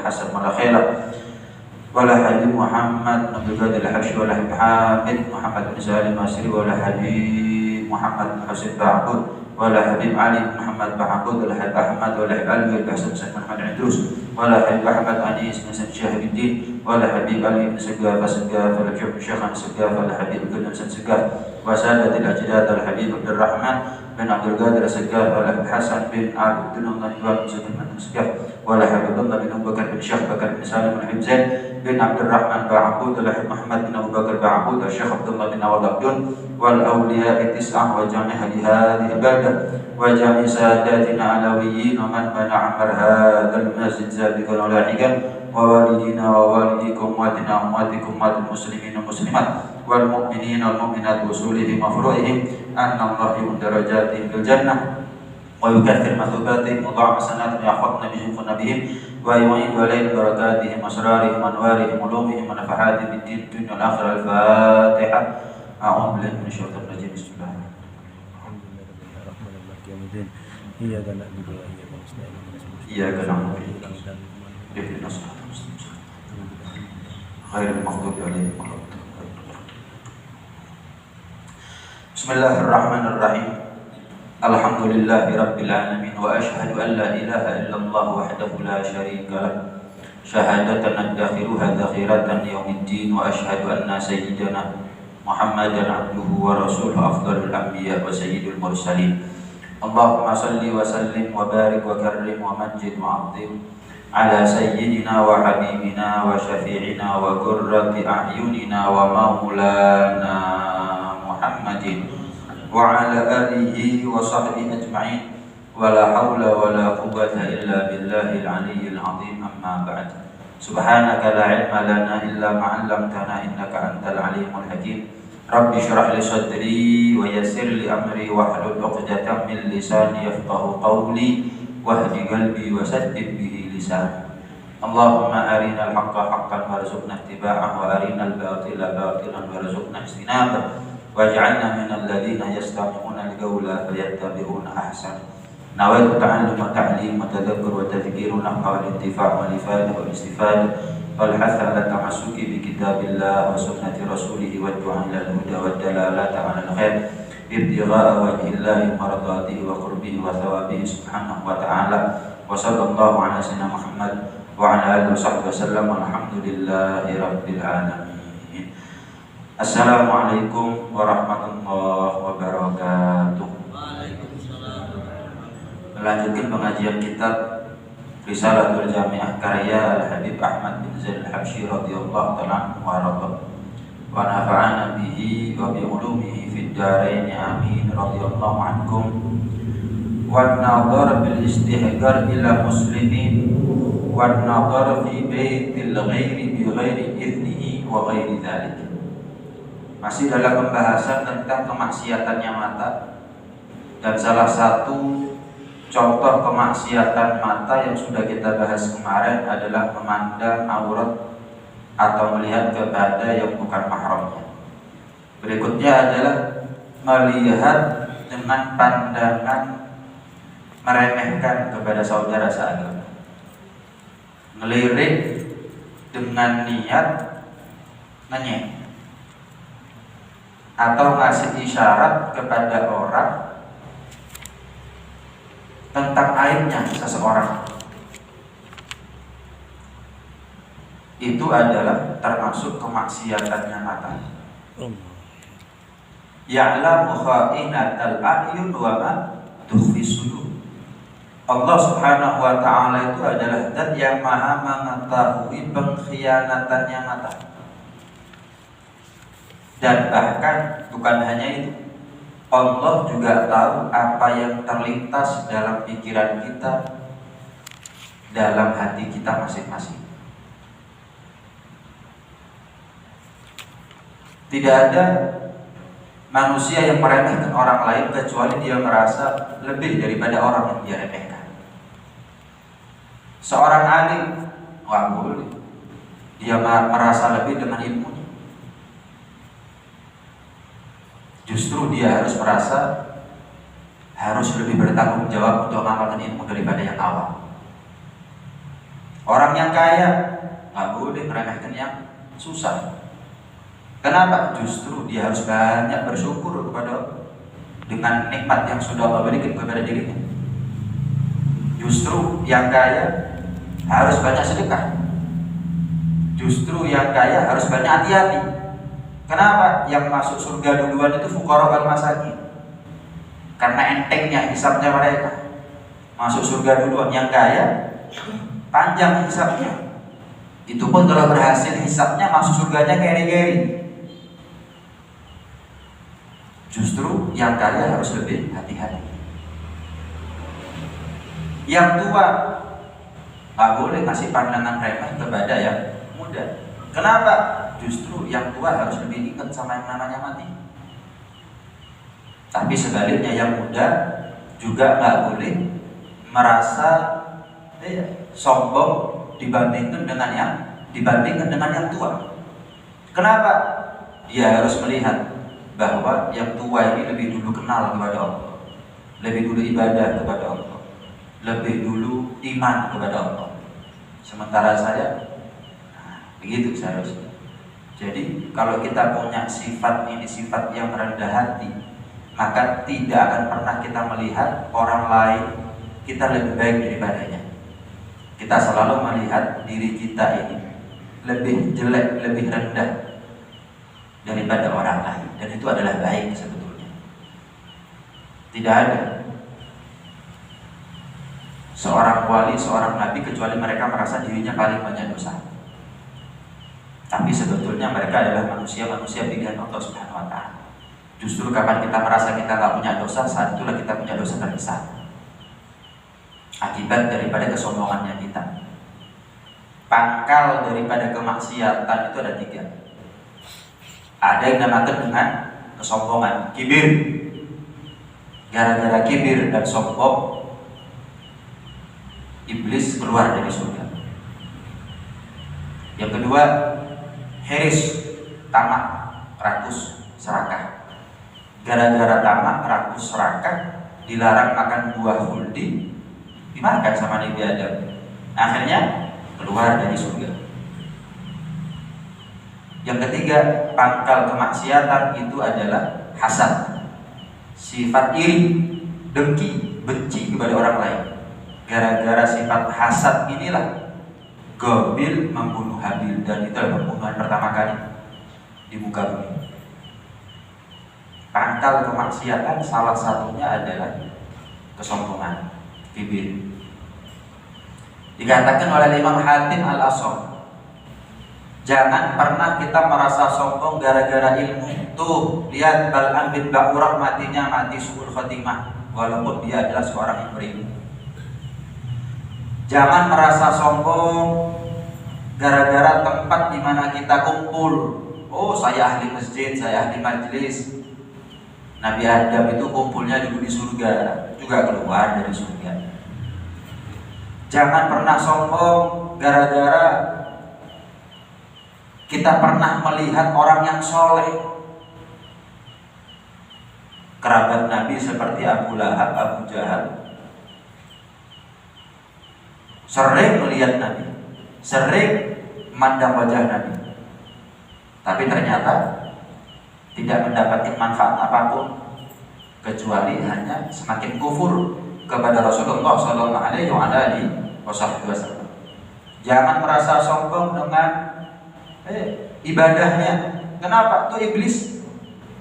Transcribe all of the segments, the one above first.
Hasan wala khaira wala Habib Muhammad Abdul Qadir Al-Habsyi wala Habib Hamid Muhammad bin Salim Masri wala Habib Muhammad bin Husain Ba'bud wala Habib Ali Muhammad Ba'bud wala Habib Ahmad wala Habib Ali bin Hasan Muhammad Idrus wala Habib Ahmad Anis bin Syahibuddin wala Habib Ali bin Segaf wala Syekhan Segaf wala Habib bin Segaf wa sadatil ajdad al-Habib Abdul Rahman bin Abdul Qadir Segaf wala Hasan bin Abdullah bin Segaf wala Habibullah bin Abu Bakar bin Syekh Bakar bin Salim bin Zain bin Abdul Rahman Ba'bud wala Muhammad bin Abu Bakar Ba'bud wa Syekh Abdullah bin Awad Abdun wal awliya tis'ah wa jami' hadhihi ibadah wa jami' sadatina alawiyyin wa man mana amar hadzal masjid zabiqan wa lahiqan wa walidina wa walidikum wa atina ummatikum wa muslimin wa muslimat wal mu'minin wal mu'minat wa usulihim wa furu'ihim anna Allah darajatihim fil jannah wa yukaththir mathubatihim wa dha'a hasanatihim yahfazna bihim wa nabihim wa yu'id alaihim barakatihim asrarihim anwarihim ulumihim wa nafahatihim bid-din dunya wal akhirah. Al-Fatihah. A'udzu billahi minasyaitonir rajim. Bismillahirrahmanirrahim. Iyyaka na'budu wa iyyaka nasta'in. Iyyaka na'budu wa iyyaka nasta'in. Ihdinas siratal mustaqim. Ghairil maghdubi 'alaihim waladdallin. Bismillahirrahmanirrahim. Alhamdulillahi rabbil alamin wa ashhadu an la ilaha illallah wahdahu la syarika lah syahadatan nadakhiruha dakhiratan yaumiddin wa ashhadu anna sayyidana Muhammadan abduhu wa rasuluhu afdalul anbiya wa sayyidul mursalin. Allahumma salli wa sallim wa barik wa karrim wa majid wa azim ala sayyidina wa habibina wa syafi'ina wa qurrati a'yunina wa maulana Muhammadin wa ala alihi wa sahbihi ajma'in wa la hawla wa la quwwata illa billahil aliyyil azim. Amma ba'd. Subhanaka la ilma lana illa ma 'allamtana innaka antal alimul hakim. Rabbi shrah li sadri wa yassir li amri wa hlul 'uqdatam min lisani yafqahu qawli wahdi qalbi wa saddid bihi lisani. Allahumma arinal haqqa haqqan warzuqna ittiba'ahu wa arinal batila batilan warzuqna ijtinabah waj'alna minal ladzina yastami'una al-qawla fayattabi'una ahsana. Nawaitu ta'allum wa ta'lim wa tadabkur wa tadhkir wa naf'a wal intifa' wal ifadah wal istifadah wal hath 'ala tamassuki bi kitabillah wa sunnati rasulih wa du'a ila al-huda wa dalalata 'ala al-khair ibtigha'a wajhillahi maradatihi wa qurbihi wa thawabihi subhanahu wa ta'ala wa sallallahu ala sayyidina Muhammad wa ala alihi wa sahbihi wasallam walhamdulillahi rabbil alamin. Assalamualaikum warahmatullahi wabarakatuh. Melanjutkan pengajian kitab Risalatul Jami'ah karya Al-Habib Ahmad bin Zaid Al-Habsyi radhiyallahu ta'ala anhu wa radha wa nafa'ana bihi wa bi ulumihi fid dharain amin radhiyallahu ankum wa nadhar bil istihqar ila muslimin wa nadhar fi baitil ghairi bi ghairi idnihi wa ghairi dzalik. Masih dalam pembahasan tentang kemaksiatannya mata, dan salah satu contoh kemaksiatan mata yang sudah kita bahas kemarin adalah memandang aurat atau melihat kepada yang bukan mahramnya. Berikutnya adalah melihat dengan pandangan meremehkan kepada saudara seagama, ngelirik dengan niat ngenyek atau ngasih isyarat kepada orang tentang aibnya seseorang. Itu adalah termasuk kemaksiatannya mata. Ya'lamu kha'inatal a'yun wa ma tukhfi sudur. Allah Subhanahu wa ta'ala itu adalah zat yang maha mengetahui pengkhianatannya mata. Dan bahkan bukan hanya itu, Allah juga tahu apa yang terlintas dalam pikiran kita, dalam hati kita masing-masing. Tidak ada manusia yang meremehkan orang lain kecuali dia merasa lebih daripada orang yang dia remehkan. Seorang alim, wah boleh, dia merasa lebih dengan ilmunya. Justru dia harus merasa harus lebih bertanggung jawab untuk mengamalkan ilmu daripada yang awam. Orang yang kaya nggak boleh meremehkan yang susah. Kenapa? Justru dia harus banyak bersyukur kepada Allah dengan nikmat yang sudah Allah berikan kepada dirinya. Justru yang kaya harus banyak sedekah. Justru yang kaya harus banyak hati-hati. Kenapa? Yang masuk surga duluan itu fuqara wal masakin. Karena entengnya hisabnya mereka. Masuk surga duluan. Yang kaya panjang hisabnya. Itu pun kalau berhasil hisabnya masuk surganya keri-keri. Justru yang kaya harus lebih hati-hati. Yang tua nggak boleh ngasih pandangan remeh kepada yang muda. Kenapa? Justru yang tua harus lebih ingat sama yang namanya mati. Tapi sebaliknya yang muda juga nggak boleh merasa sombong dibandingkan dengan yang tua. Kenapa? Dia harus melihat bahwa yang tua ini lebih dulu kenal kepada Allah, lebih dulu ibadah kepada Allah, lebih dulu iman kepada Allah. Sementara saya, begitu seharusnya. Jadi kalau kita punya sifat ini, sifat yang rendah hati, maka tidak akan pernah kita melihat orang lain kita lebih baik daripadanya. Kita selalu melihat diri kita ini lebih jelek, lebih rendah daripada orang lain, dan itu adalah baik sebetulnya. Tidak ada seorang wali, seorang nabi kecuali mereka merasa dirinya paling banyak dosa. Tapi sebetulnya mereka adalah manusia-manusia pilihan Allah Subhanahu wa Ta'ala. Justru kapan kita merasa kita nggak punya dosa, saat itulah kita punya dosa terbesar. Akibat daripada kesombongannya kita. Pangkal daripada kemaksiatan itu ada 3. Ada yang dinamakan dengan kesombongan, kibir. Gara-gara kibir dan sombong, iblis keluar dari surga. Yang kedua, hiris, tamak, rakus, serakah. Gara-gara tamak, rakus, serakah, dilarang makan buah khuldi, dimakan sama Nabi Adam. Akhirnya keluar dari surga. Yang ketiga, pangkal kemaksiatan itu adalah hasad, sifat iri, dengki, benci kepada orang lain. Gara-gara sifat hasad inilah Qabil membunuh Habil, dan itu adalah pembunuhan pertama kali di muka bumi. Pangkal kemaksiatan salah satunya adalah kesombongan, kibir. Dikatakan oleh Imam Hatim Al-Asam, jangan pernah kita merasa sombong gara-gara ilmu. Tuh, lihat Bal'am bin Ba'urah matinya mati su'ul khatimah, walaupun dia adalah seorang yang berilmu. Jangan merasa sombong gara-gara tempat di mana kita kumpul. Oh, saya ahli masjid, saya ahli majlis. Nabi Adam itu kumpulnya dulu di surga, juga keluar dari surga. Jangan pernah sombong gara-gara kita pernah melihat orang yang soleh, kerabat Nabi seperti Abu Lahab, Abu Jahal, sering melihat Nabi, sering memandang wajah Nabi, tapi ternyata tidak mendapatkan manfaat apapun kecuali hanya semakin kufur kepada Rasulullah SAW. Jangan merasa sombong dengan ibadahnya. Kenapa? Tuh iblis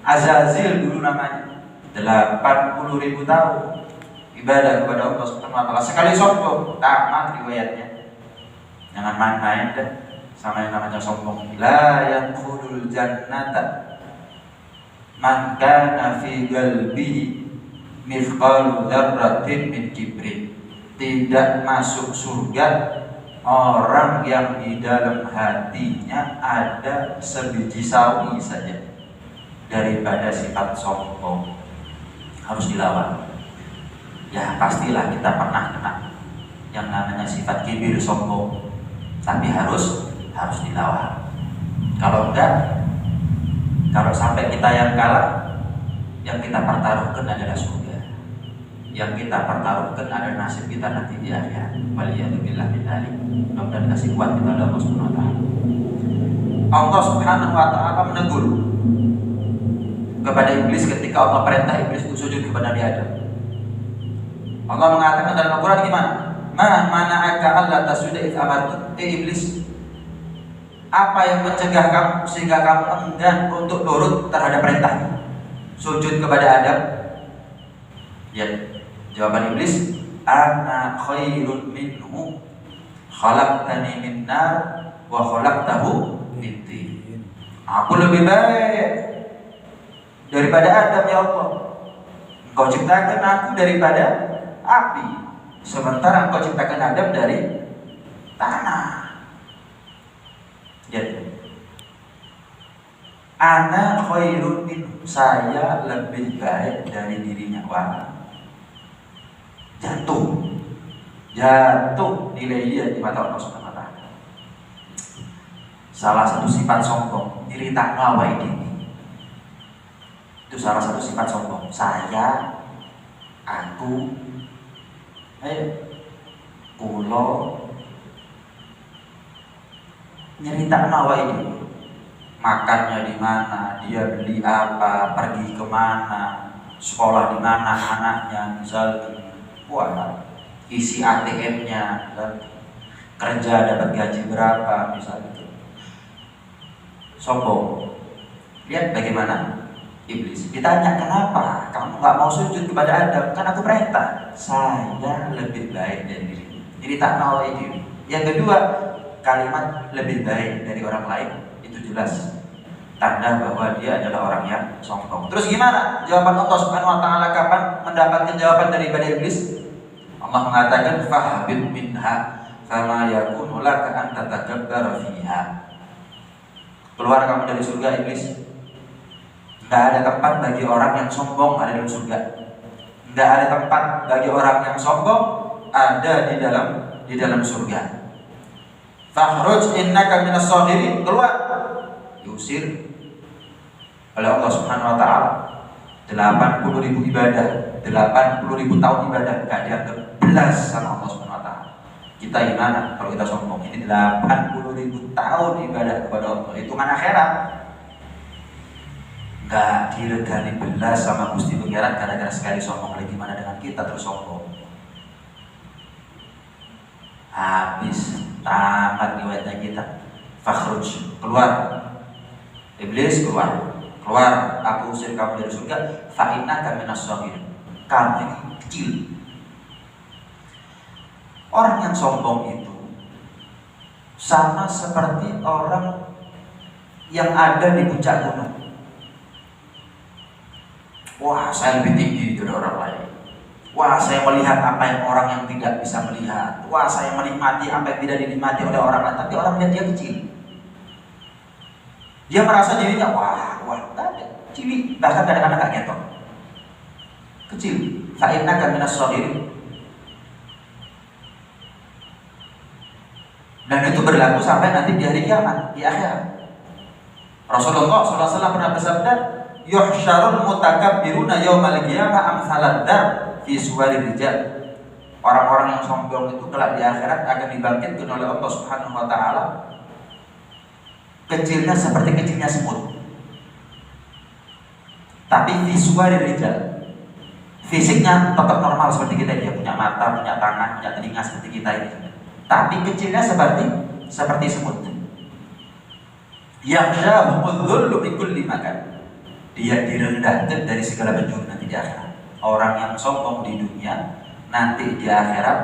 Azazil dulu namanya, 80.000 tahun ibadah kepada Allah Subhanahu wa Ta'ala. Sekali sombong, tamat riwayatnya. Jangan main-main deh sama yang namanya sombong. La yadkhulul jannata man kana fi qalbihi mithqalu dzarratin min kibrin. Tidak masuk surga orang yang di dalam hatinya ada sebiji sawi saja daripada sifat sombong. Harus dilawan. Ya pastilah kita pernah kena yang namanya sifat kibir, sombong, tapi harus dilawan. Kalau enggak, kalau sampai kita yang kalah, yang kita pertaruhkan adalah surga. yang kita pertaruhkan adalah nasib kita nanti di akhirat. Waliyadzubillah min dzalik. Mudah-mudahan dikasih kuat kita Allah Subhanahu wa taala. Allah Subhanahu wa taala menegur kepada iblis ketika Allah perintah iblis untuk sujud kepada Nabi Adam. Allah mengatakan dalam Al-Qur'an gimana? Mana'aka alla tasjuda idz amartu. Iblis, apa yang mencegah kamu sehingga kamu enggan untuk nurut terhadap perintah sujud kepada Adam? Ya, jawaban iblis, ana khairun minhu khalaqtani min nar wa khalaqtahu min tin. Aku lebih baik daripada Adam ya Allah. Engkau ciptakan aku daripada api, sementara engkau ciptakan Adam dari tanah. Jadi, ana khairun minhu, saya lebih baik dari dirinya. Wah, jatuh nilai dia di mata Allah Subhanahu wa taala. Salah satu sifat sombong, diri tak ngawai diri. Itu salah satu sifat sombong. Saya, aku, kulo, nyerita ngawai diri. Makannya di mana, dia beli apa, pergi kemana, sekolah di mana anaknya, misalnya, wah, isi ATM-nya, kerja dapat gaji berapa, misalnya itu. Sombong. Lihat bagaimana iblis. Ditanya, kenapa kamu nggak mau sujud kepada Adam? Kan aku perintah. Saya lebih baik dari diri. Jadi tak mau diri. Yang kedua, kalimat lebih baik dari orang lain itu jelas tanda bahwa dia adalah orang yang sombong. Terus gimana jawaban Allah Subhanahu wa taala kapan mendapatkan jawaban daripada iblis? Allah mengatakan fahbit minha fama yakunu laka an tatakabbara fiha. Keluar kamu dari surga iblis. Enggak ada tempat bagi orang yang sombong ada dalam surga. Enggak ada tempat bagi orang yang sombong ada di dalam surga. Fakhruj innaka minas shaghirin. Keluar. Diusir oleh Allah Subhanahu wa taala. 80.000 ibadah, 80.000 tahun ibadah enggak dianggap belas sama Allah Subhanahu wa taala. Kita gimana kalau kita sombong? Ini 80.000 tahun ibadah kepada Allah, hitungan akhirat. Enggak diregani belas sama Gusti Pangeran gara-gara sekali sombong. Lagi gimana dengan kita terus sombong? Habis tamat riwayatnya kita. Fakhruj, keluar. Iblis keluar. Keluar, aku usir kamu dari surga. Fa innaka minas shaghirin. Kamu ini kecil. Orang yang sombong itu sama seperti orang yang ada di puncak gunung. Wah, saya lebih tinggi dari orang lain. Wah, saya melihat apa yang orang yang tidak bisa melihat. Wah, saya menikmati apa yang tidak dinikmati oleh orang lain. Tapi orang lihat dia kecil. Dia merasa dirinya cilik, bahkan kadang-kadang gak ngetok. Kecil. Fa innaka minas shaghirin. Dan itu berlaku sampai nanti di hari kiamat, di akhirat. Rasulullah SAW pernah bersabda, yuhsyarul mutakabbiruna yaumal qiyamah amsalad dar fi suwarir rijal. Orang-orang yang sombong itu kelak di akhirat akan dibangkitkan oleh Allah Subhanahu wa taala. Kecilnya seperti kecilnya semut. Tapi fi suwarir rijal. Fisiknya tetap normal seperti kita, dia punya mata, punya tangan, punya telinga seperti kita ini. Tapi kecilnya seperti semut. Yakhshahumul dhullu bi kulli makan. Dia direndahkan dari segala penjuru nanti di akhirat. Orang yang sombong di dunia nanti di akhirat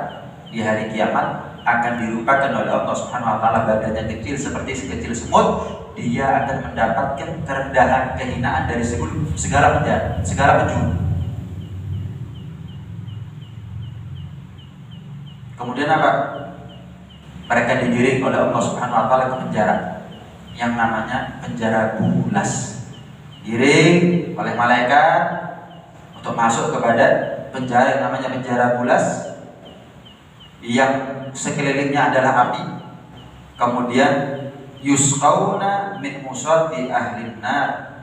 di hari kiamat akan dirupakan oleh Allah Subhanahu wa taala badannya kecil seperti sekecil semut. Dia akan mendapatkan kerendahan, kehinaan dari segala penjuru. Kemudian apa? Mereka digiring oleh Allah Subhanahu wa taala ke penjara yang namanya penjara bulas. Giring oleh malaikat untuk masuk kepada penjara yang namanya penjara bulas yang sekelilingnya adalah api. Kemudian yusqauna min musati ahlin nar.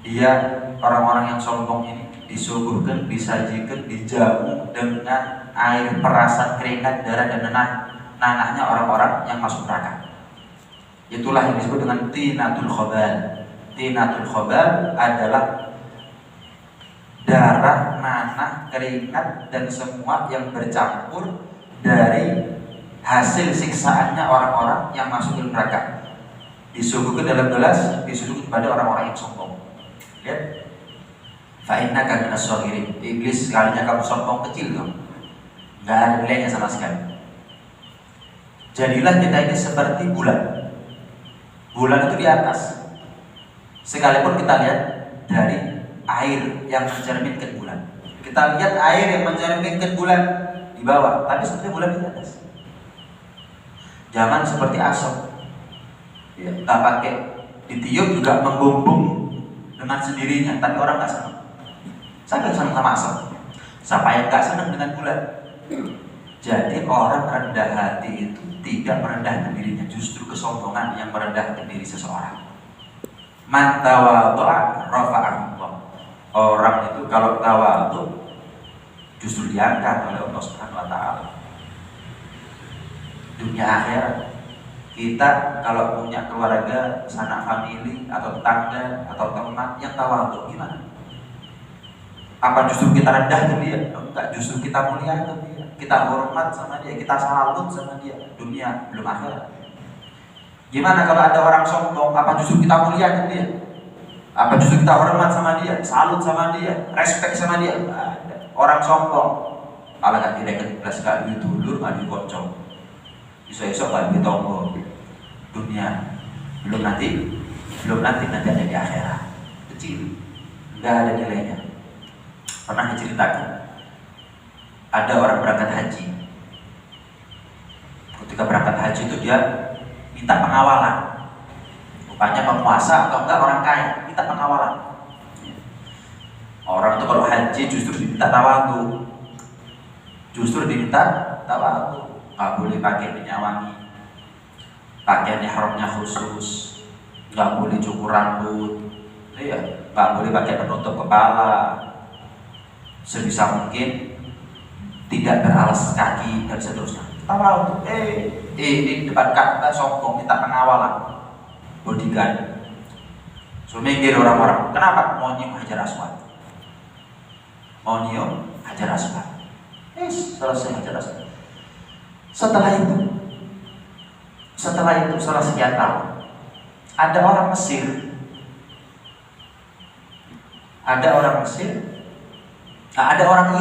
Dia orang-orang yang sombong ini disuguhkan, disajikan, dijamu dengan air perasan keringat, darah dan nanahnya orang-orang yang masuk neraka. Itulah yang disebut dengan tinatul khobal. Tinatul khobal adalah darah, nanah, keringat dan semua yang bercampur dari hasil siksaannya orang-orang yang masuk ke neraka. Disuguhkan dalam gelas, disuguhkan kepada orang-orang yang sombong. Lihat. Fa'innaka minas shagirin. Iblis sekalinya kamu sombong kecil dong. Gak ada nilainya sama sekali. Jadilah kita ini seperti bulan. Bulan itu di atas. Sekalipun kita lihat dari air yang mencerminkan bulan. Kita lihat air yang mencerminkan bulan di bawah, tapi sebenarnya bulan di atas. Jangan seperti asap. Ya, tak pakai ditiup juga menggumpung dengan sendirinya, tapi orang nggak senang. Saya nggak senang sama asap. Siapa yang nggak senang dengan bulan? Jadi orang rendah hati itu tidak merendahkan dirinya, justru kesombongan yang merendahkan diri seseorang. Man tawadhu'a rafa'ahu Allah. Orang itu kalau tawadhu justru diangkat oleh Allah Subhanahu wa taala. Dunia akhirat. Kita kalau punya keluarga, sanak famili atau tetangga atau teman yang tawadhu gimana? Apa justru kita rendahkan dia? Enggak, justru kita muliakan dia. Kita hormat sama dia, kita salut sama dia. Dunia belum akhirat. Gimana kalau ada orang sombong? Apa justru kita muliakan dia? Apa justru kita hormat sama dia, salut sama dia, respect sama dia? Ada. Orang sombong, kalau gak direken belas gak ditulur, gak dikocok. Iso-iso gak ditombo. Dunia belum nanti ada di akhirat. Kecil, nggak ada nilainya. Pernah diceritakan, ada orang berangkat haji. Ketika berangkat haji itu dia minta pengawalan. Rupanya penguasa atau enggak orang kaya minta pengawalan. Orang itu kalau haji justru diminta tawadhu. Nggak boleh pakai minyak wangi, pakaian ihramnya khusus, nggak boleh cukur rambut, nggak boleh pakai penutup kepala, sebisa mungkin tidak beralas kaki dan seterusnya. Tawadhu. Ini depan kata sombong minta pengawalan, bodyguard. So minggir orang-orang. Kenapa? Mau nyium Hajar Aswad. Selesai Hajar Aswad. Setelah itu setelah sekian tahun, ada orang Mesir, ada orang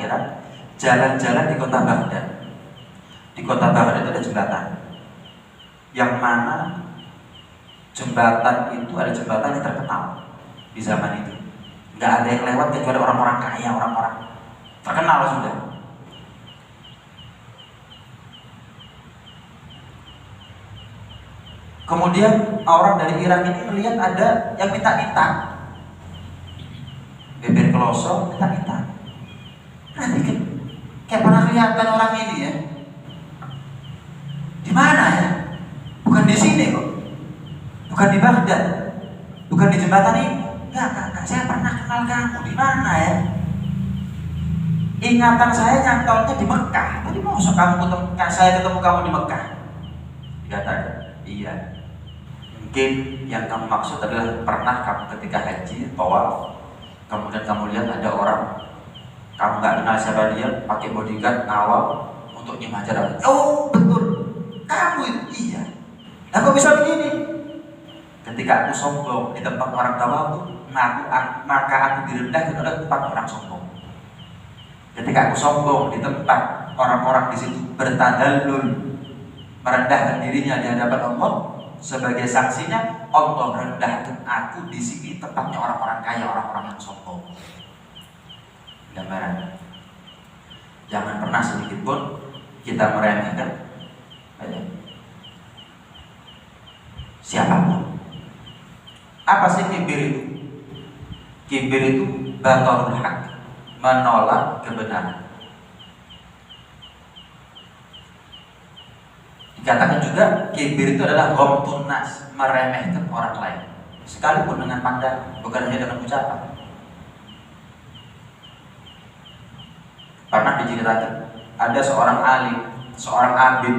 Irak jalan-jalan di kota Baghdad. Di kota Baghdad itu ada jembatan, yang mana jembatan itu ada jembatan yang terkenal di zaman itu. Nggak ada yang lewat kecuali orang-orang kaya, orang-orang terkenal sudah. Kemudian orang dari Irak ini melihat ada yang minta-minta, beber kloso minta-minta. Nanti kayak pernah kelihatan orang ini ya. Di mana ya? Bukan di sini kok. Bukan di Baghdad. Bukan di jembatan ini. Enggak, saya pernah kenal kamu. Di mana ya? Ingatan saya nyantolnya di Mekah. Tadi mau saya ketemu kamu di Mekah. Dikatakan, iya. Mungkin yang kamu maksud adalah pernah kamu ketika haji, tawaf, kemudian kamu lihat ada orang, kamu nggak kenal siapa dia, pakai bodyguard awal untuk nyium Hajar Aswad. Oh betul, kamu itu. Iya. Nah kok bisa begini? Ketika aku sombong di tempat orang tawadhu, maka aku direndahkan oleh tempat orang sombong. Ketika aku sombong di tempat orang-orang di situ bertadallul, merendahkan dirinya di hadapan Allah, sebagai saksinya Allah merendahkan aku di sini tempatnya orang-orang kaya, orang-orang yang sombong. Gambaran. Jangan pernah sedikit pun kita meremehkan siapapun. Apa sih kibir itu? Kibir itu batarul haq, menolak kebenaran. Dikatakan juga kibir itu adalah ghamtun nas, meremehkan orang lain, sekalipun dengan pandangan, bukan hanya dengan ucapan. diceritakan ada seorang alim, seorang abid,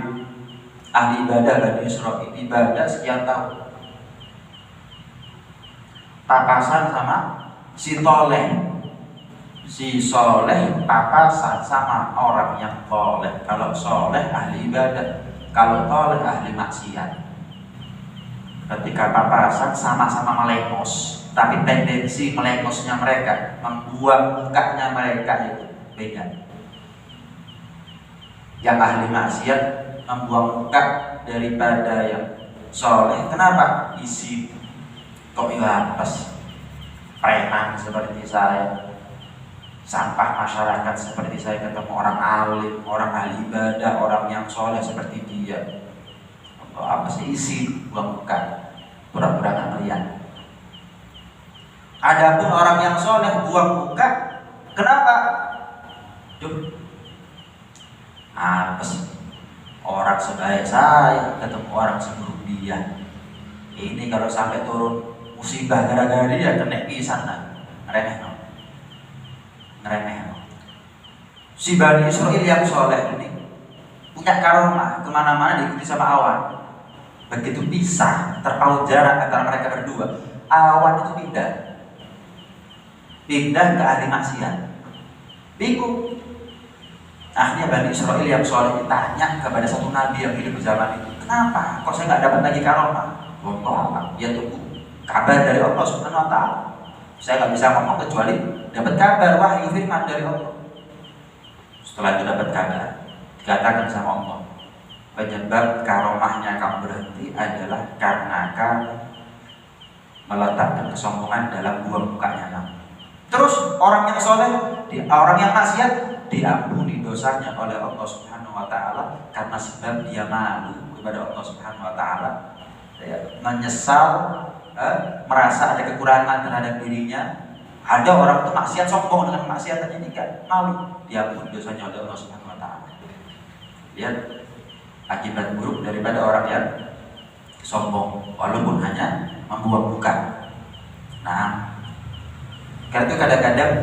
ahli ibadah Bani Israil, ibadah sekian tahun, papasan sama si Toleh. Si soleh papasan sama orang yang toleh. Kalau soleh ahli ibadah, kalau toleh ahli maksiat. Ketika papasan sama-sama melengos, tapi tendensi melengosnya mereka, membuang mukanya mereka itu beda. Yang ahli maksiat membuang muka daripada yang soleh. Kenapa? Isi kok pas preman seperti saya, sampah masyarakat seperti saya, ketemu orang alim, orang ahli ibadah, orang yang soleh seperti dia. Apa sih isi buang muka, pura-pura nggak melihat. Adapun orang yang soleh buang muka, kenapa? Apa sih? Orang sebaik saya ketemu orang seburuk dia. Ini kalau sampai turun musibah gara-gara dia kena pisan lah, remeh. Si Bani Israil yang soleh ini punya karomah, kemana-mana diikuti sama awan. Begitu pisah, terpaut jarak antara mereka berdua, awan itu pindah ke ahli maksiat. Bingung. Akhirnya Bani Israil yang soleh ditanya kepada satu nabi yang hidup di zaman itu, kenapa? Kok saya nggak dapat lagi karomah? Allah apa? Ya tunggu kabar dari Allah Subhanahu Wa Taala. Saya nggak bisa ngomong kecuali dapat kabar, wahyu firman dari Allah. Setelah itu dapat kabar, dikatakan sama Allah, penyebab karomahnya kamu berhenti adalah karena kamu meletakkan kesombongan dalam buang mukanya kamu. Terus orang yang soleh, orang yang maksiat diampuni dosanya oleh Allah Subhanahu Wa Taala karena sebab dia malu kepada Allah Subhanahu Wa Taala, menyesal, merasa ada kekurangan terhadap dirinya. Ada orang itu maksiat sombong dengan maksiatannya ini kan malu, diampuni dosanya oleh Allah Subhanahu Wa Taala. Lihat akibat buruk daripada orang yang sombong walaupun hanya membuang muka. Nah, karena itu kadang-kadang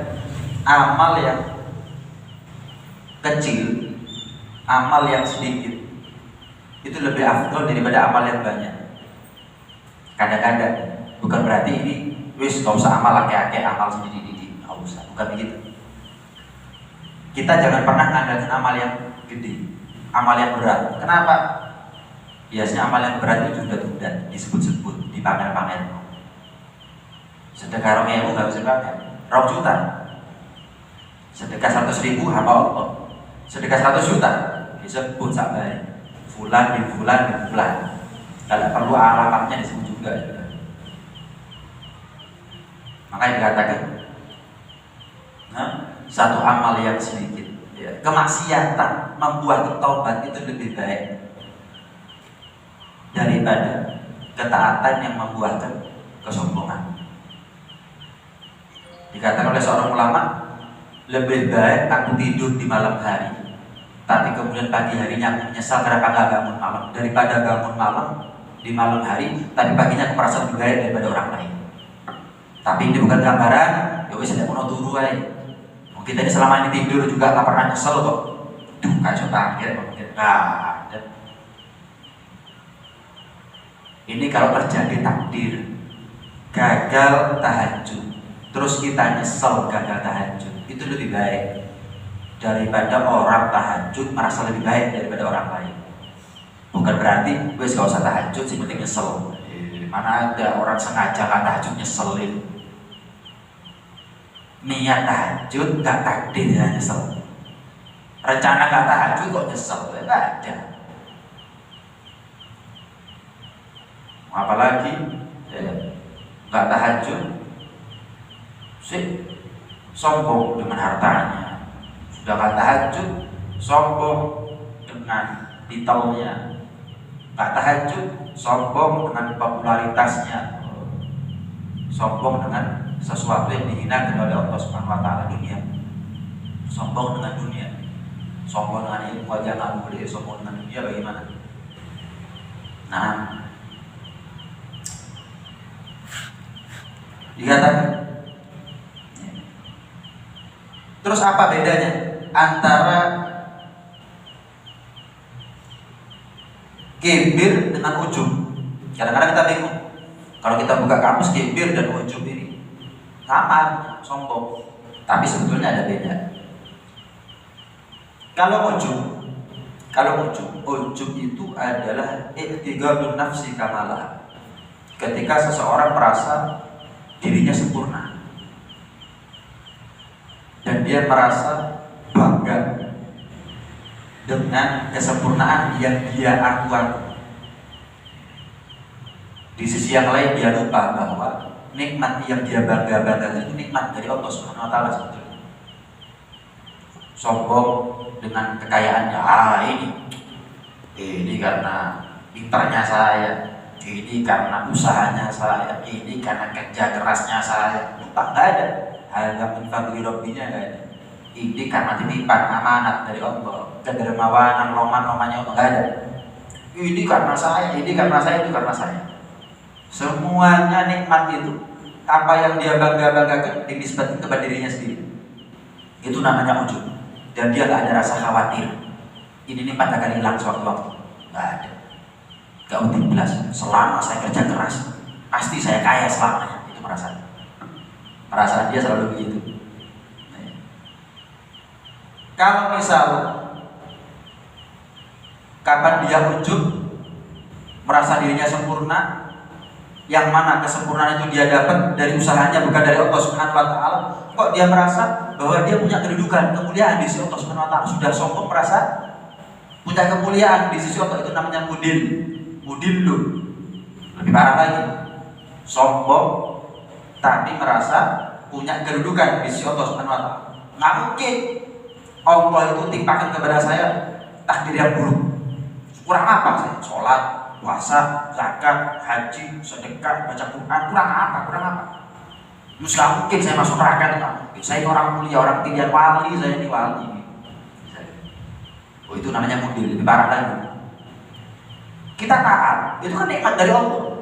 amal yang kecil, amal yang sedikit itu lebih afdol daripada amal yang banyak. Kadang-kadang bukan berarti ini wis gak usah amal laki-laki, amal sendiri-sendiri, gak usah, bukan begitu. Kita jangan pernah mengandalkan amal yang gede, amal yang berat. Kenapa? Biasanya amal yang berat itu tunda-tunda, disebut-sebut, dipamer-pamer. Sedekah 2.000 gak bisa pamer, 2 juta. Sedekah 100.000 hamba Allah. Sedekah 100 juta disebut sabar. Fulan bin fulan bin fulan. Kalau perlu alamatnya disebut juga. Makanya dikatakan, satu amal yang sedikit, kemaksiatan membuat taubat itu lebih baik daripada ketaatan yang membuahkan kesombongan. Dikatakan oleh seorang ulama, lebih baik aku tidur di malam hari, tapi kemudian pagi harinya aku menyesal kenapa nggak bangun malam, daripada bangun malam di malam hari, tapi paginya aku merasa lebih baik daripada orang lain. Tapi ini bukan gambaran, ya wis tidak mau turu aja. Kita ini selama ini tidur juga nggak pernah nyesel kok. Duh, kayak terakhir mungkin. Ini kalau terjadi takdir gagal tahajud, terus kita nyesel gagal tahajud, itu lebih baik daripada orang tahajud merasa lebih baik daripada orang lain. Bukan berarti wes gak usah tahajud, sih penting nyesel. Mana ada orang sengaja nggak tahajud nyeselin. Niat tahajud gak takdir ya nyesel. Rencana gak tahajud kok nyesel, gak ada. Apalagi gak tahajud sih sombong dengan hartanya, sudah gak tahajud sombong dengan titelnya, gak tahajud sombong dengan popularitasnya, sombong dengan sesuatu yang dihinakan oleh Allah Subhanahu Wa Taala, dunia. Sombong dengan dunia, sombong dengan ilmu aja nggak boleh, sombong dengan dunia bagaimana? Nah, dikatakan. Terus apa bedanya antara kibir dengan ujub. Kadang-kadang kita bingung. Kalau kita buka kamus, kibir dan ujub ini sama, sombong. Tapi sebetulnya ada beda. Kalau ujub itu adalah i'tiqadun nafsi kamalah. Ketika seseorang merasa dirinya sempurna dan dia merasa bangga dengan kesempurnaan yang dia aku. Di sisi yang lain dia lupa bahwa nikmat yang dia bangga-banggakan itu nikmat dari Allah Subhanahu wa taala sebetulnya. Sombong dengan kekayaannya, ini karena pintarnya saya, ini karena usahanya saya, ini karena kerja kerasnya saya. Lupa, nggak ada. Hanya min fadli rabbinya nggak ada. Ini karena titipan amanat dari Allah, kedermawanan loman-lomannya Allah, nggak ada. Ini karena saya, ini karena saya, itu karena saya. Semuanya nikmat itu, apa yang dia bangga-banggakan dinisbatkan kepada dirinya sendiri. Itu namanya ujub. Dan dia gak ada rasa khawatir ini nikmat akan hilang sewaktu-waktu. Gak ada. Gak utik belas. Selama saya kerja keras, pasti saya kaya selamanya. Itu perasaan dia selalu begitu. Kalau misal kapan dia ujub, merasa dirinya sempurna, yang mana kesempurnaan itu dia dapat dari usahanya bukan dari Allah Subhanahu wa taala, kok dia merasa bahwa dia punya kedudukan, kemuliaan di sisi Allah Subhanahu wa taala, sudah sombong merasa punya kemuliaan di sisi Allah, itu namanya mudillu. Lebih parah lagi, sombong tapi merasa punya kedudukan di sisi Allah Subhanahu wa taala. Nggak mungkin Allah itu timpakan kepada saya takdir yang buruk. Kurang apa saya? Sholat, puasa, zakat, haji, sedekah, baca Quran, kurang apa? Nggak mungkin saya masuk neraka, nggak mungkin. Saya ini orang mulia, orang pilihan wali, saya ini wali. Oh, itu namanya mudil, lebih parah lagi. Kita taat, itu kan nikmat dari Allah.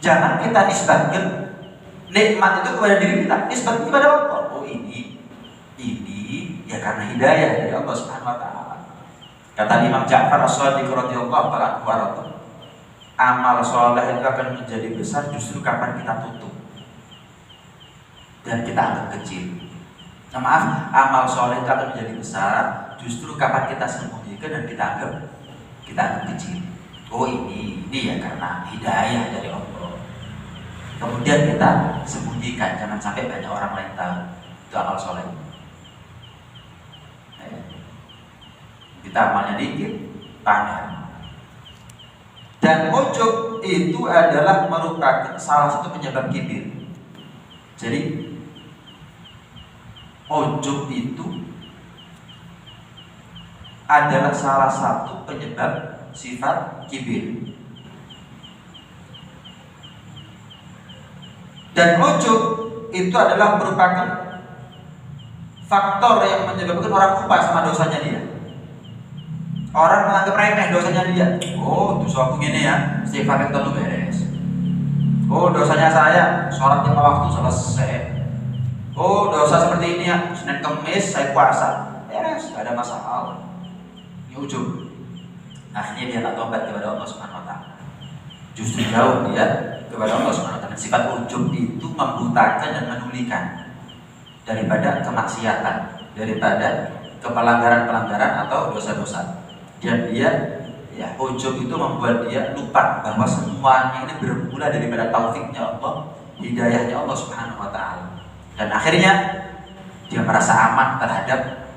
Jangan kita nisbatkan nikmat itu kepada diri kita, nisbatkan kepada Allah. Oh, ini ya karena hidayah dari Allah Subhanahu wa taala. Kata Imam Ja'far As-Shadiq radhiyallahu ta'ala anhu, amal soleh itu akan menjadi besar justru kapan kita tutup dan kita anggap kecil. Amal soleh itu akan menjadi besar justru kapan kita sembunyikan dan kita anggap kecil. Oh, ini ya karena hidayah dari Allah. Kemudian kita sembunyikan, jangan sampai banyak orang lain tahu itu amal soleh. Kita amalnya dikit, pamer. Dan ujub itu adalah merupakan salah satu penyebab kibir. Jadi ujub itu adalah salah satu penyebab sifat kibir. Dan ujub itu adalah merupakan faktor yang menyebabkan orang lupa sama dosanya dia. Orang menganggap remeh dosanya dia. Oh, dosa aku gini ya, istighfar itu beres. Oh, dosanya saya sholat 5 waktu selesai. Oh, dosa seperti ini ya, Senin Kemis saya puasa, beres, gak ada masalah. Ini ujub. Akhirnya dia tak tobat kepada Allah Subhanahu wa taala. Justru jauh dia kepada Allah Subhanahu wa taala. Sifat ujub itu membutakan dan menulikan daripada kemaksiatan, daripada pelanggaran-pelanggaran atau dosa-dosa. Dan dia ujub itu membuat dia lupa bahwa semuanya ini bermula daripada taufiknya Allah, hidayahnya Allah Subhanahu wa taala. Dan akhirnya dia merasa aman terhadap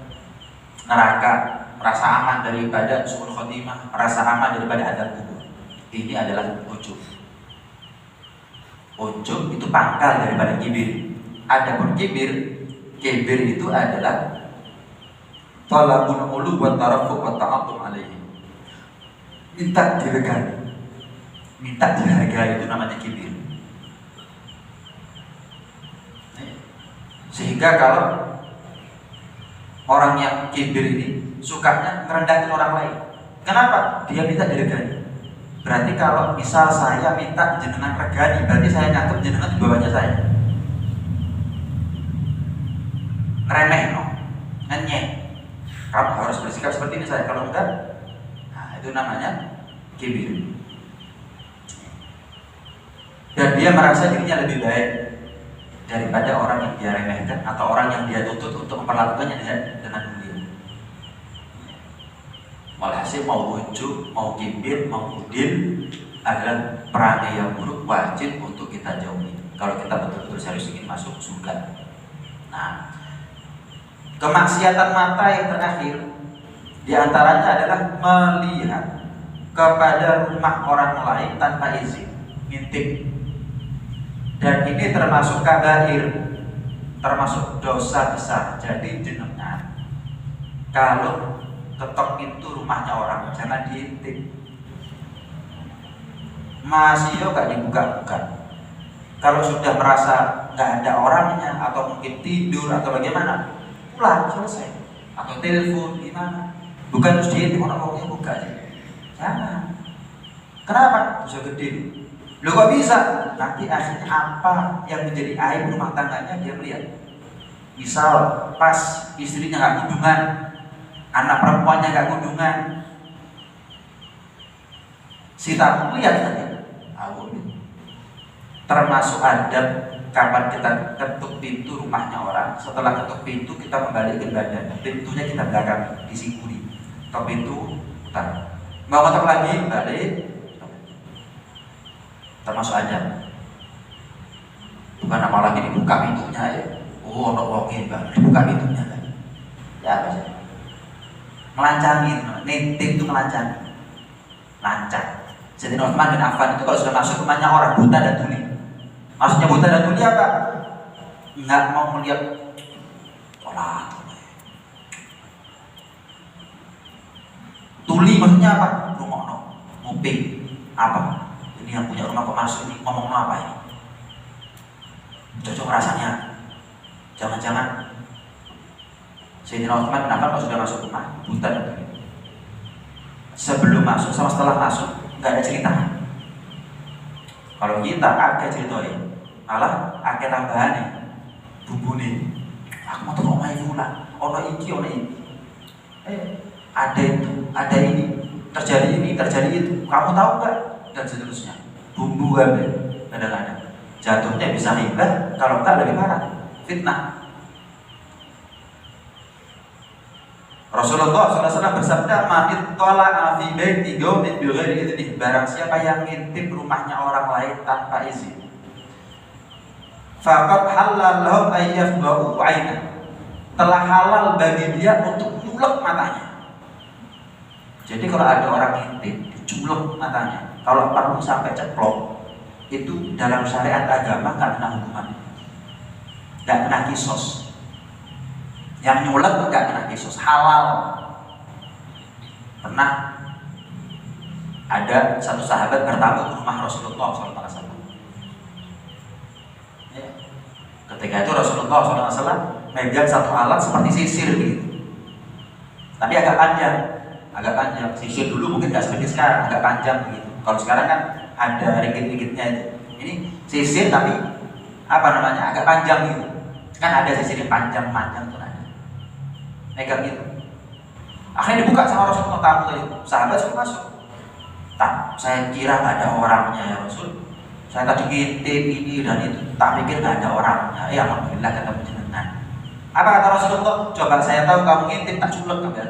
neraka, merasa aman daripada su'ul khotimah, merasa aman daripada azab kubur. Ini adalah ujub. Ujub itu pangkal daripada kibir. Adapun kibir itu adalah talabul ulu wa tarafuq wa ta'atum alaihi. Minta dihargai. Minta dihargai itu namanya kibir. Sehingga kalau orang yang kibir ini sukanya merendahkan orang lain. Kenapa? Dia minta dihargai. Berarti kalau misal saya minta jenengan regani, berarti saya nganggap jenengan di bawahnya saya. remeh, ngenyek. Kamu harus bersikap seperti ini saya, kalau enggak, nah itu namanya kibir. Dan dia merasa dirinya lebih baik daripada orang yang dia remehkan atau orang yang dia tuntut untuk memperlakukannya dengan mulia. Walhasil mau ujub, mau kibir, mau udil adalah perangai yang buruk, wajib untuk kita jauhi kalau kita betul-betul serius ingin masuk surga. Nah, kemaksiatan mata yang terakhir diantaranya adalah melihat kepada rumah orang lain tanpa izin, ngintip. Dan ini termasuk kabair, termasuk dosa besar. Jadi jenengan kalau ketok pintu rumahnya orang jangan diintip. Masih gak dibuka-buka. Kalau sudah merasa gak ada orangnya atau mungkin tidur atau bagaimana, pulang selesai. Atau telepon gimana? Bukan terus diintip orang-orangnya buka. Jangan. Kenapa? Bisa gede. Loh kok bisa? Nanti akhirnya apa yang menjadi aib rumah tangganya dia melihat. Misal pas istrinya gak kudungan, anak perempuannya gak kudungan, si tamu lihat saja. Termasuk adab kapan kita ketuk pintu rumahnya orang. Setelah ketuk pintu kita membalikkan badan, pintunya kita belakang, disingkuri. Ketuk pintu, putar. Mau ketuk lagi, balik. Termasuk aja. Bukan apalagi dibuka pintunya ya. Oh, ono wong Bang, dibuka pintunya kan. Ya apa sih? Melancangin, nitip itu melancang. Lancang. Jadi Utsman bin Affan itu kalau sudah masuk rumahnya orang buta dan tuli. Maksudnya buta dan tuli apa? Enggak mau melihat orang. Tuli maksudnya apa? Rumono, nguping. Apa? Ini yang punya rumah kok masuk ini ngomong apa ini? Cocok rasanya. Jangan-jangan Sayyidina Utsman kenapa kalau sudah masuk rumah buta dan tuli? Sebelum masuk sama setelah masuk nggak ada cerita. Kalau kita ada ceritanya, malah ada tambahan nih, bumbu nih. Aku mau tolong main pula, ono iki, ada itu, ada ini, terjadi itu. Kamu tahu nggak? Dan seterusnya. Bumbu kadang-kadang jatuhnya bisa hibah, kalau enggak lebih parah, fitnah. Rasulullah SAW bersabda, "Man ittala'a fi baiti qaumin bighairi idzni." Barang siapa yang ngintip rumahnya orang lain tanpa izin, faqad halal lahum ay yafdhu 'aina. Telah halal bagi dia untuk nyulek matanya. Jadi kalau ada orang ngintip, diculek matanya. Kalau perlu sampai ceplok, itu dalam syariat agama nggak kena hukuman, nggak kena kisos. Yang nyulek nggak kena kisos, halal. Pernah ada satu sahabat bertamu ke rumah Rasulullah SAW. Ya. Ketika itu Rasulullah SAW megang satu alat seperti sisir gitu, tapi agak panjang. Sisir dulu mungkin nggak seperti sekarang, agak panjang begitu. Kalau sekarang kan ada ringgit-ringgitnya itu. Ini sisir tapi agak panjang gitu. Kan ada sisir yang panjang tuh. Megang gitu. Akhirnya dibuka sama Rasulullah, tamu tadi. Sahabat suruh masuk. Tak, saya kira nggak ada orangnya ya Rasul. Saya tadi ngintip ini dan itu, tak pikir nggak ada orangnya. Ya alhamdulillah ketemu jenengan. Apa kata Rasulullah? Coba saya tahu kamu ngintip tak culek kabar.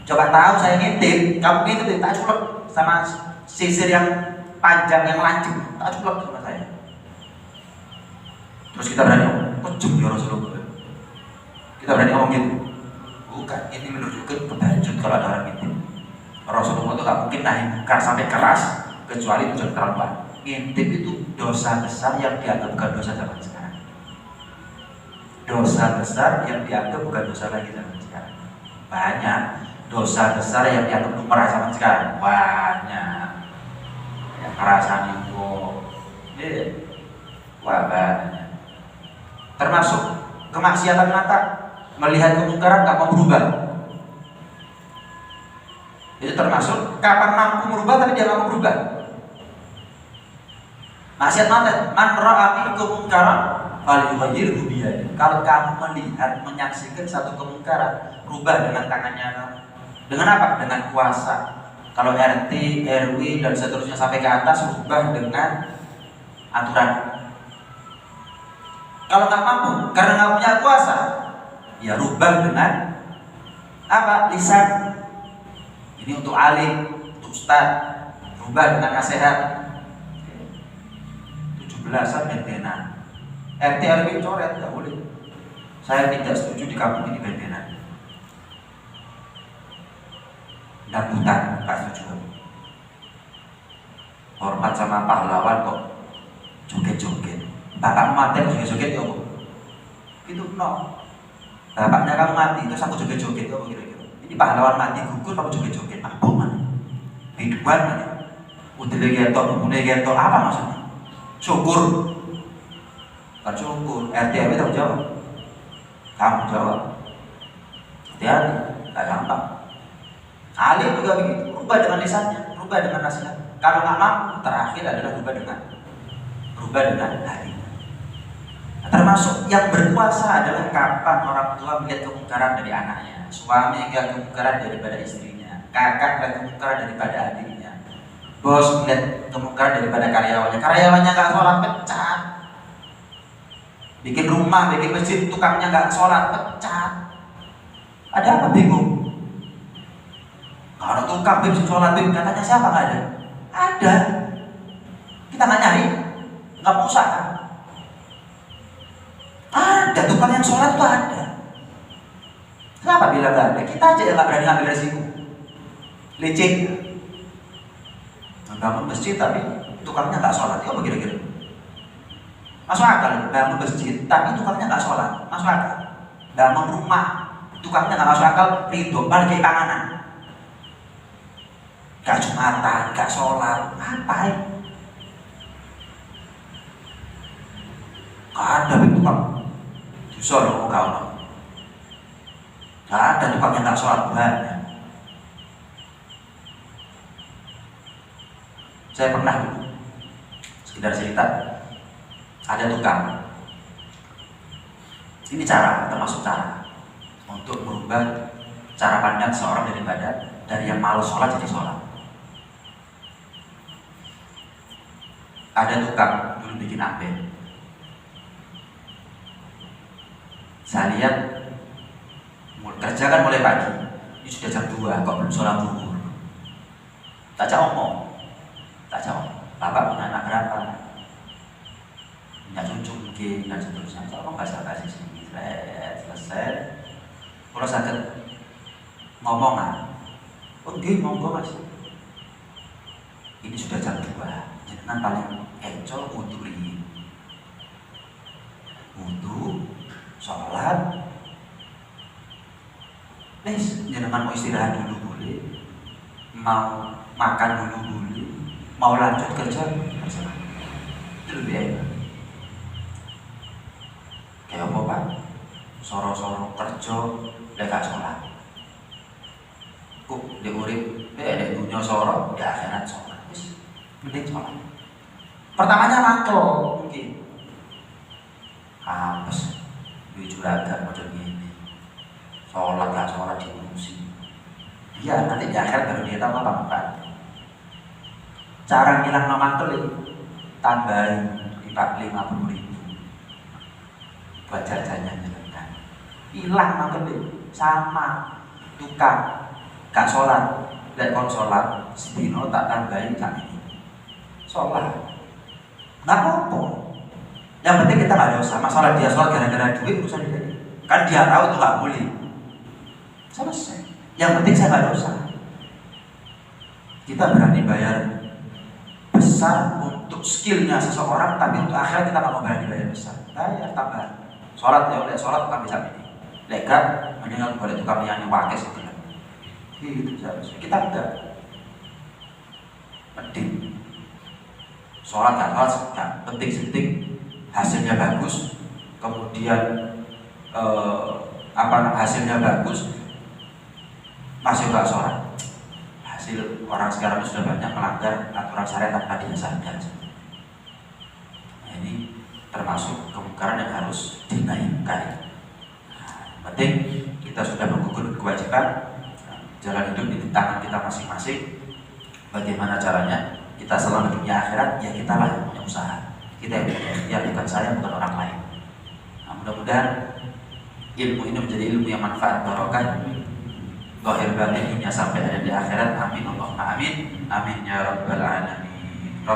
Coba tahu saya ngintip, kamu ngintip tak culek sama sisir yang panjang yang lancip, tak culek sama saya. Terus kita berani ujung ya Rasulullah. Kita berani ngomong gitu. Bukan, ini menunjukkan kebacut kalau ada orang ngintip. Rasulullah itu gak mungkin naik muka sampai keras kecuali tujuan terlalu. Ngintip itu dosa besar yang dianggap bukan dosa zaman sekarang. Dosa besar yang dianggap bukan dosa lagi zaman sekarang. Banyak dosa besar yang dianggap lumrah zaman sekarang. Banyak. Yang kerasan itu, wah banyak. Termasuk kemaksiatan mata. Melihat kemungkaran gak mau berubah. Itu termasuk kapan mampu merubah tapi dia gak mau berubah. Maksiat mata, man ra'a minkum munkaran falyughayyirhu biyadihi. Kalau kamu melihat, menyaksikan satu kemungkaran, rubah dengan tangannya kamu. Dengan apa? Dengan kuasa. Kalau RT, RW dan seterusnya sampai ke atas, rubah dengan aturan. Kalau nggak mampu, karena nggak punya kuasa, ya rubah dengan apa? Lisan. Ini untuk alim, untuk ustaz. Rubah dengan nasihat. 17-an bentenan. RT RW coret, nggak boleh. Saya tidak setuju di kampung ini bentenan. Dangdutan, nggak setuju. Hormat sama pahlawan kok joget-joget. Bapak mati aku joget-joget ya kok. Itu no. Bapaknya kamu mati, terus aku joget-joget ya kira-kira. Ini pahlawan mati gugur kamu joget-joget. Apa mana? Biduan mana? Udah getok, udah getok, apa maksudnya? Syukur. Bukan syukur. RT RW tanggung jawab. Kamu jawab. Hati-hati, gak gampang. Alim juga begitu, rubah dengan lisannya, rubah dengan nasihat. Kalau nggak mampu, terakhir adalah rubah dengan hati. Nah, termasuk yang berkuasa adalah kapan orang tua melihat kemungkaran dari anaknya, suami melihat kemungkaran daripada istrinya, kakak melihat kemungkaran daripada adiknya, bos melihat kemungkaran daripada karyawannya nggak sholat pecat, bikin rumah, bikin masjid, tukangnya nggak sholat pecat. Ada apa bingung? Kalau tukang bim sholat bim, katanya siapa? Nggak ada. Ada. Kita nggak nyari, nggak mau usaha. Ada tukang yang sholat tuh ada. Kenapa bilang nggak ada? Kita aja yang nggak berani ngambil resiko. Licik. Bangun masjid tapi tukangnya nggak sholat. Ya apa kira-kira? Masuk akal. Bangun masjid tapi tukangnya nggak sholat. Masuk akal. Bangun rumah tukangnya nggak masuk akal. Ridho, balik panganan. Gak jumatan, gak sholat, ngapain? Gak ada tukang justru loh kau. Gak ada tukang yang gak sholat banyak. Saya pernah dulu, sekedar cerita, ada tukang. Ini cara, termasuk cara untuk merubah cara pandang seorang dari yang malas sholat jadi sholat. Ada tukang dulu bikin amben. Saya lihat kerja kan mulai pagi. Ini sudah jam 2 kok belum sholat zuhur. Tak omong. Bapak punya anak berapa? Punya cucu mungkin dan seterusnya. Tolong kasih sini. Selesai. Kalau sakit ngomong oke, monggo mas. Ini sudah jam 2. Jangan paling encol wudu ini. Wudu, sholat. Jangan mau istirahat dulu boleh, mau makan dulu boleh, mau lanjut kerja terserah. Itu lebih enak. Kayak apa pak? Soro-soro kerja, leka sholat. Kok dia urip, ada dunia soro, di akhirat sholat. Mending sholat. Pertamanya makro mungkin. Apes, di juragan model ini. Sholat gak sholat diurusi. Iya nanti di akhir baru dia tahu apa. Cara ngilang nama tambahin 50.000 buat jajannya jenengan. Hilang makhluk sama tukang gak sholat. Lihat kon sholat, sedino tak tambahin kami. Sholat nggak apa-apa, yang penting kita nggak dosa. Masalah dia sholat gara-gara duit urusan dia, kan dia tahu itu nggak boleh, selesai. Yang penting saya nggak dosa. Kita berani bayar besar untuk skillnya seseorang, tapi untuk akhirat kita nggak mau berani bayar besar. Bayar tambah sholat ya, oleh sholat tukang bisa ini lega mendingan boleh tukang yang wakes itu kan gitu seharusnya. Kita enggak penting sholat gak penting hasilnya bagus, kemudian hasilnya bagus masih gak sholat. Hasil orang sekarang sudah banyak melanggar aturan syariat tanpa dia sadar. Nah, ini termasuk kemungkaran yang harus dinaikkan. Penting kita sudah mengukur kewajiban, jalan hidup di tangan kita masing-masing. Bagaimana caranya kita selamat dunia akhirat? Ya kita lah yang punya usaha, kita yang punya ikhtiar, bukan saya, bukan orang lain. Nah, mudah-mudahan ilmu ini menjadi ilmu yang manfaat, barokah, zahir batinnya sampai ada di akhirat. Amin Allahumma amin. Amin ya rabbal alamin.